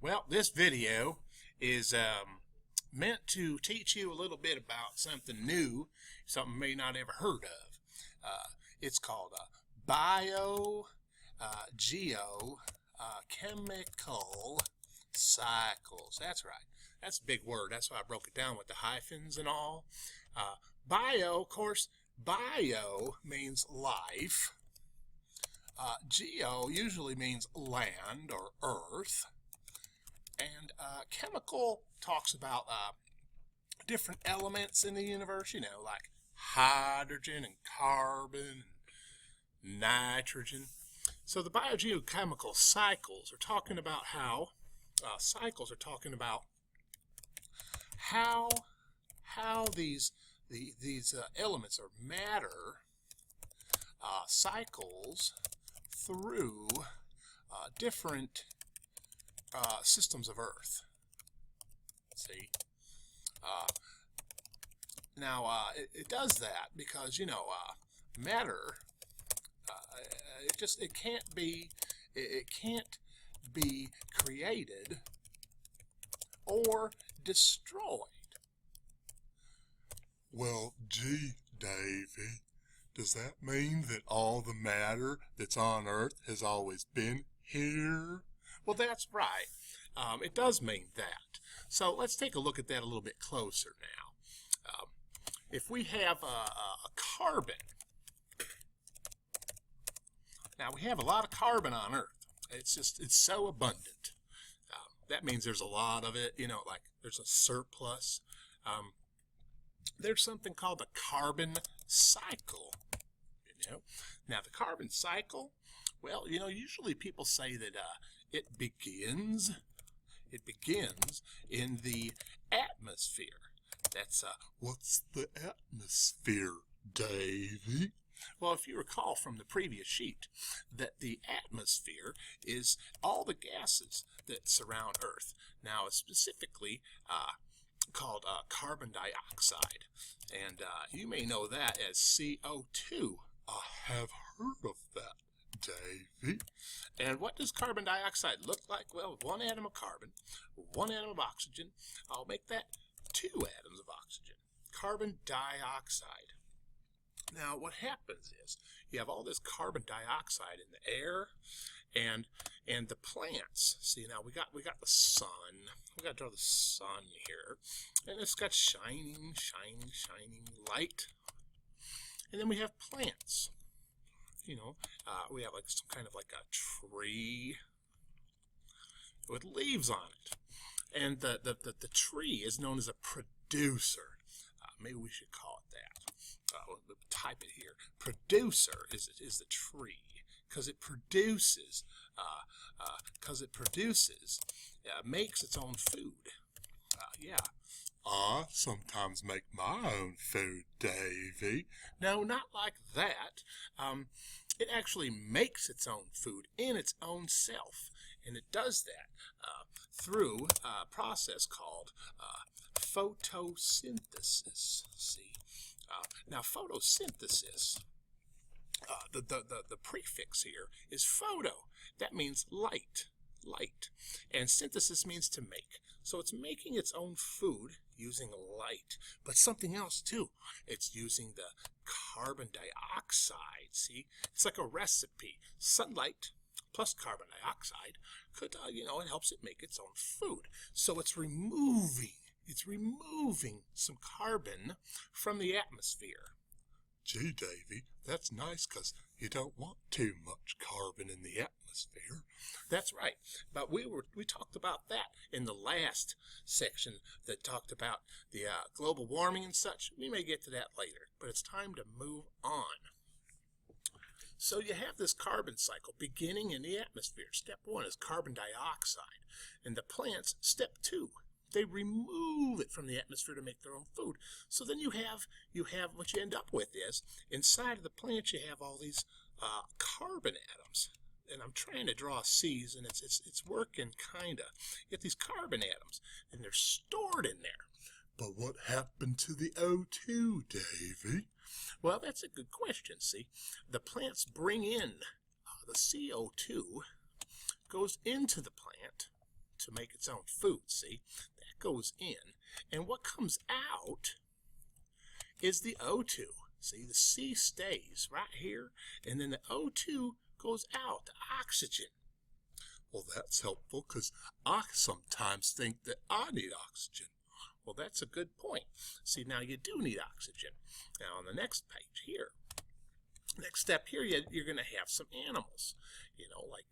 Well, this video is meant to teach you a little bit about something new, something you may not ever heard of. It's called biogeochemical cycles. That's right. That's a big word. That's why I broke it down with the hyphens and all. Bio, of course, bio means life. Geo usually means land or earth. And chemical talks about different elements in the universe, like hydrogen and carbon and nitrogen. So the biogeochemical cycles are talking about how these elements or matter cycles through different systems of Earth. See, now it does that because matter. It can't be created or destroyed. Well, gee, Davy, does that mean that all the matter that's on Earth has always been here? Well, that's right. It does mean that. So let's take a look at that a little bit closer now. If we have a carbon, now we have a lot of carbon on Earth. It's so abundant. That means there's a lot of it, like there's a surplus. There's something called the carbon cycle. Now the carbon cycle, well, usually people say that it begins in the atmosphere. That's What's the atmosphere, Davy? well, if you recall from the previous sheet, that the atmosphere is all the gases that surround Earth. Now, it's specifically called carbon dioxide, and you may know that as CO2. I have heard of that, Davy. And what does carbon dioxide look like? Well, one atom of carbon, one atom of oxygen. I'll make that two atoms of oxygen. Carbon dioxide. Now, what happens is you have all this carbon dioxide in the air, and the plants. See, now we got the sun. We got to draw the sun here, and it's got shining light. And then we have plants. We have like some kind of like a tree with leaves on it, and the tree is known as a producer. Maybe we should call it that. We'll type it here. Producer is the tree because it produces makes its own food. Yeah. I sometimes make my own food, Davy. No, not like that. It actually makes its own food in its own self, and it does that through a process called photosynthesis. See, now photosynthesis. The prefix here is photo. That means light, and synthesis means to make. So it's making its own food using light, but something else too. It's using the carbon dioxide. See, it's like a recipe. Sunlight plus carbon dioxide could, it helps it make its own food. So it's removing some carbon from the atmosphere. Gee, Davy, that's nice because you don't want too much carbon in the atmosphere. That's right. But we talked about that in the last section that talked about the global warming and such. We may get to that later, but it's time to move on. So you have this carbon cycle beginning in the atmosphere. Step 1 is carbon dioxide, and the plants, step 2. They remove it from the atmosphere to make their own food. So then you have what you end up with is inside of the plant you have all these carbon atoms. And I'm trying to draw C's, and it's working kinda. You get these carbon atoms, and they're stored in there. But what happened to the O2, Davy? Well, that's a good question. See, the plants bring in the CO2, goes into the plant, to make its own food, see? That goes in. And what comes out is the O2. See, the C stays right here, and then the O2 goes out, the oxygen. Well, that's helpful because I sometimes think that I need oxygen. Well, that's a good point. See, now you do need oxygen. Now, on the next page here, next step here, you're going to have some animals. You know, like,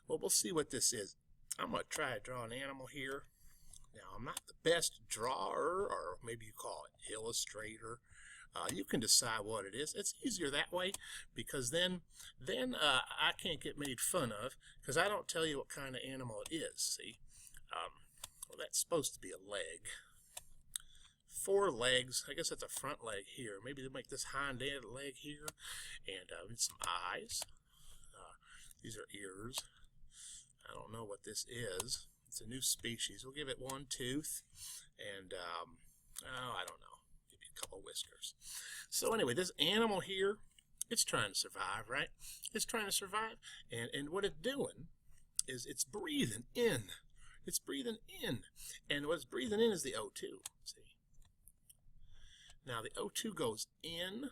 well, we'll see what this is. I'm going to try to draw an animal here. Now, I'm not the best drawer, or maybe you call it illustrator. You can decide what it is. It's easier that way because then I can't get made fun of because I don't tell you what kind of animal it is. See, well, that's supposed to be a leg. 4 legs. I guess that's a front leg here. Maybe they'll make this hind leg here, and some eyes. These are ears. I don't know what this is. It's a new species. We'll give it 1 tooth, and I don't know. Couple whiskers. So anyway, this animal here, it's trying to survive, right? It's trying to survive, and what it's doing is it's breathing in. It's breathing in, and what it's breathing in is the O2. See? Now the O2 goes in,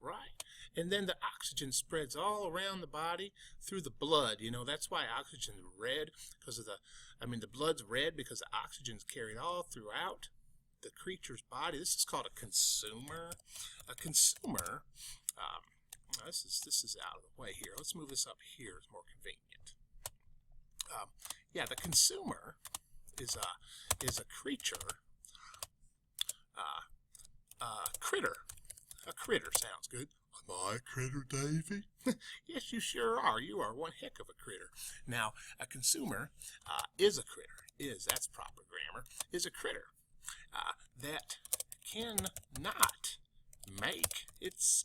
right? And then the oxygen spreads all around the body through the blood. You know, that's why oxygen's red, because of the blood's red because the oxygen's carried all throughout the creature's body. This is called a consumer. A consumer, this is out of the way here. Let's move this up here. It's more convenient. Yeah, the consumer is a creature. Critter. A critter sounds good. Am I a critter, Davy? Yes, you sure are. You are one heck of a critter. Now, a consumer is a critter. That's proper grammar. Is a critter. That cannot make its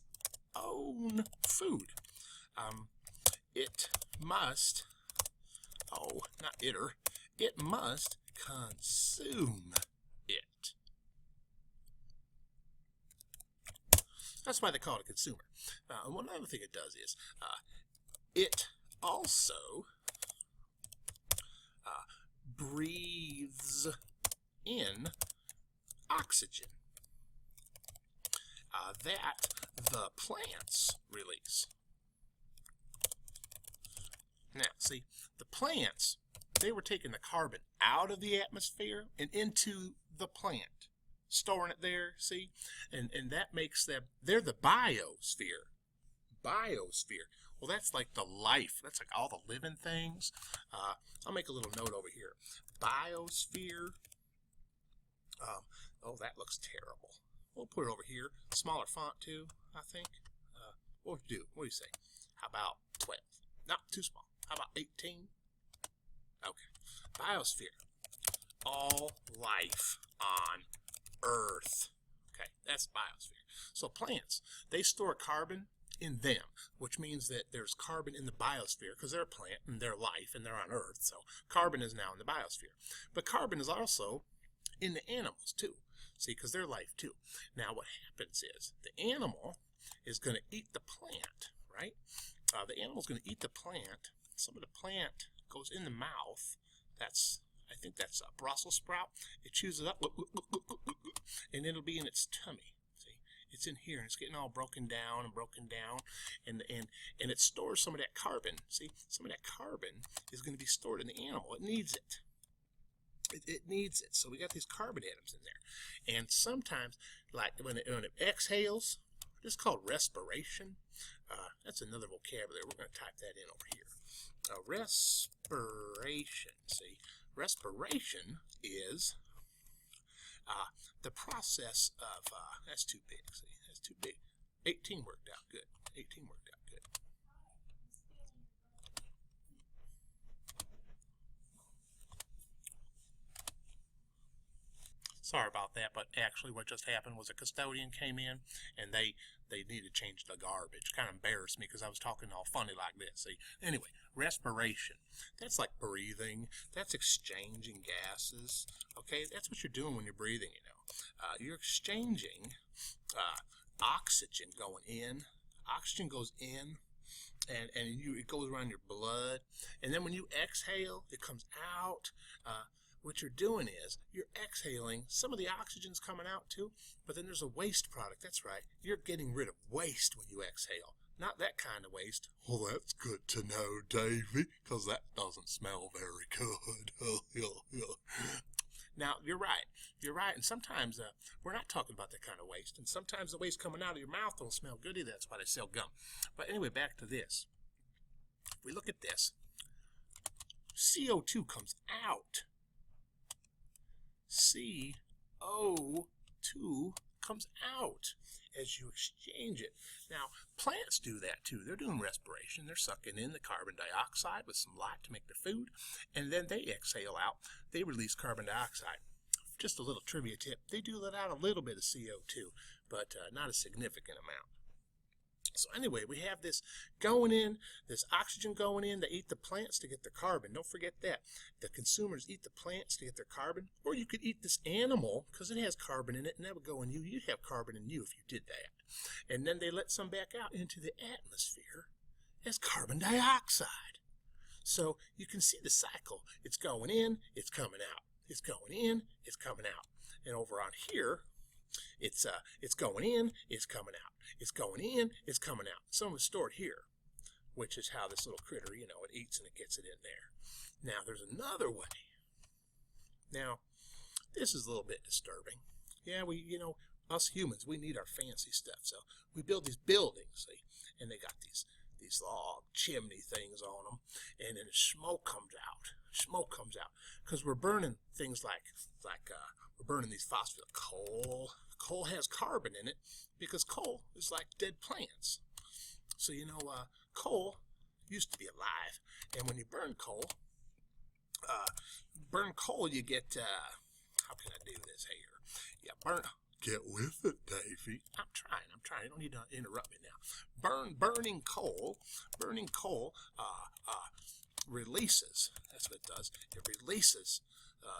own food. It must, it must consume it. That's why they call it a consumer. One other thing it does is it also breathes in oxygen that the plants release. Now, see, the plants, they were taking the carbon out of the atmosphere and into the plant, storing it there, see? And that makes them, they're the biosphere. Biosphere. Well, that's like the life. That's like all the living things. I'll make a little note over here. Biosphere. Oh, that looks terrible. We'll put it over here. Smaller font too, I think. What do you do? What do you say? How about 12? Not too small. How about 18? Okay. Biosphere. All life on Earth. Okay, that's biosphere. So plants, they store carbon in them, which means that there's carbon in the biosphere because they're a plant and they're life and they're on Earth. So carbon is now in the biosphere. But carbon is also in the animals too. See, because they're life too. Now what happens is the animal is going to eat the plant, right? The animal's going to eat the plant. Some of the plant goes in the mouth. I think that's a Brussels sprout. It chews it up, and it'll be in its tummy. See, it's in here, and it's getting all broken down, and it stores some of that carbon. See, some of that carbon is going to be stored in the animal. It needs it. It needs it. So we got these carbon atoms in there. And sometimes, like when it exhales, it's called respiration. That's another vocabulary. We're going to type that in over here. Respiration. See, respiration is the process of, that's too big. See, that's too big. 18 worked out good. 18 worked out good. Sorry about that, but actually what just happened was a custodian came in and they needed to change the garbage. Kind of embarrassed me because I was talking all funny like this. See, anyway, respiration. That's like breathing. That's exchanging gases. Okay, that's what you're doing when you're breathing, you know. You're exchanging oxygen going in. Oxygen goes in, and it goes around your blood. And then when you exhale, it comes out. What you're doing is you're exhaling. Some of the oxygen's coming out too, but then there's a waste product. That's right. You're getting rid of waste when you exhale. Not that kind of waste. Well, that's good to know, Davy, because that doesn't smell very good. Now, you're right. You're right. And sometimes we're not talking about that kind of waste. And sometimes the waste coming out of your mouth don't smell good either. That's why they sell gum. But anyway, back to this. If we look at this, CO2 comes out. CO2 comes out as you exchange it. Now, plants do that too. They're doing respiration. They're sucking in the carbon dioxide with some light to make their food, and then they exhale out. They release carbon dioxide. Just a little trivia tip. They do let out a little bit of CO2, but not a significant amount. So anyway, we have this going in, this oxygen going in. They eat the plants to get their carbon. Don't forget that. The consumers eat the plants to get their carbon. Or you could eat this animal because it has carbon in it, and that would go in you. You'd have carbon in you if you did that. And then they let some back out into the atmosphere as carbon dioxide. So you can see the cycle. It's going in, it's coming out. It's going in, it's coming out. And over on here, it's going in, it's coming out. It's going in, it's coming out. Some of it's stored here, which is how this little critter, it eats and it gets it in there. Now, there's another way. Now, this is a little bit disturbing. Yeah, us humans, we need our fancy stuff. So we build these buildings, see, and they got these log chimney things on them, and then smoke comes out. Smoke comes out because we're burning things like we're burning these fossil coal. Coal has carbon in it because coal is like dead plants. So coal used to be alive, and when you burn coal, you get how can I do this here? Yeah, Get with it, Davy. I'm trying. You don't need to interrupt me now. Burning coal releases. That's what it does. It releases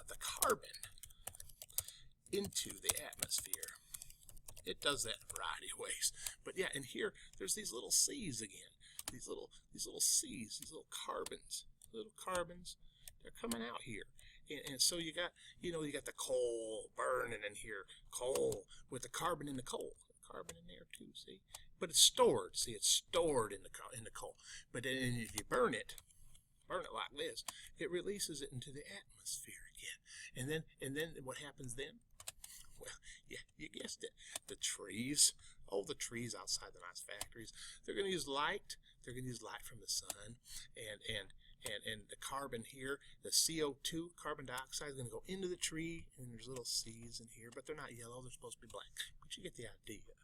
the carbon into the atmosphere. It does that in a variety of ways. But yeah, and here there's these little C's again. These little C's, these little carbons. They're coming out here. And so you got the coal burning in here, coal with the carbon in the coal. Carbon in there too, see? But it's stored. See, it's stored in the coal. But then if you burn it like this, it releases it into the atmosphere again. And then what happens then? Well, yeah, you guessed it. The trees outside the nice factories, they're going to use light. They're going to use light from the sun, and the carbon here, the CO2, carbon dioxide, is going to go into the tree, and there's little seeds in here, but they're not yellow. They're supposed to be black. But you get the idea.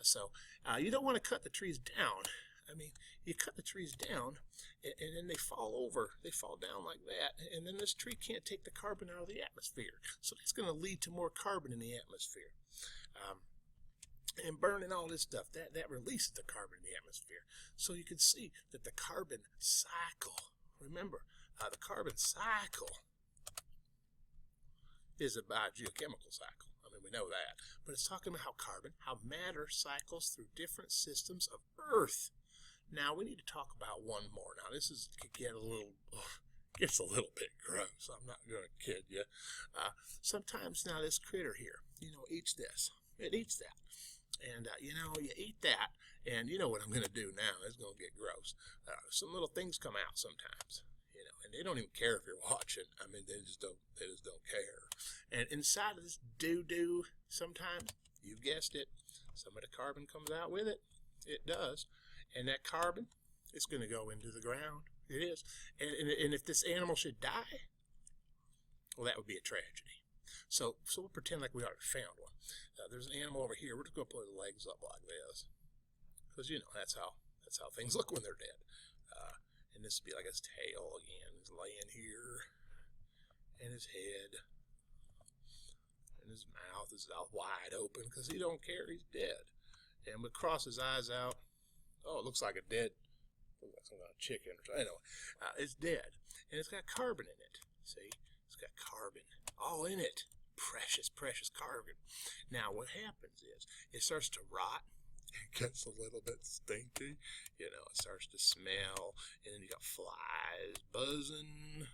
So you don't want to cut the trees down. I mean, you cut the trees down, and then they fall over. They fall down like that, and then this tree can't take the carbon out of the atmosphere. So that's going to lead to more carbon in the atmosphere. And burning all this stuff, that releases the carbon in the atmosphere. So you can see that the carbon cycle, remember, the carbon cycle is a biogeochemical cycle. I mean, we know that. But it's talking about how matter cycles through different systems of Earth. Now, we need to talk about one more. Now, this gets a little bit gross. I'm not going to kid you. Sometimes now this critter here, eats this. It eats that. And, you eat that, and you know what I'm going to do now. It's going to get gross. Some little things come out sometimes, and they don't even care if you're watching. I mean, they just don't care. And inside of this doo-doo, sometimes, you guessed it, some of the carbon comes out with it. It does. And that carbon is going to go into the ground. It is. And if this animal should die, well, that would be a tragedy. So we'll pretend like we already found one. There's an animal over here. We're just going to put his legs up like this, because that's how things look when they're dead. And this would be like his tail again. He's laying here, and his head, and his mouth is all wide open because he don't care. He's dead. And we cross his eyes out. Oh, it looks like a dead. Looks like some kind of chicken or something. Anyway, it's dead, and it's got carbon in it. See, it's got carbon all in it. Precious carbon. Now, what happens is it starts to rot, It gets a little bit stinky. You know, it starts to smell, and then you got flies buzzing.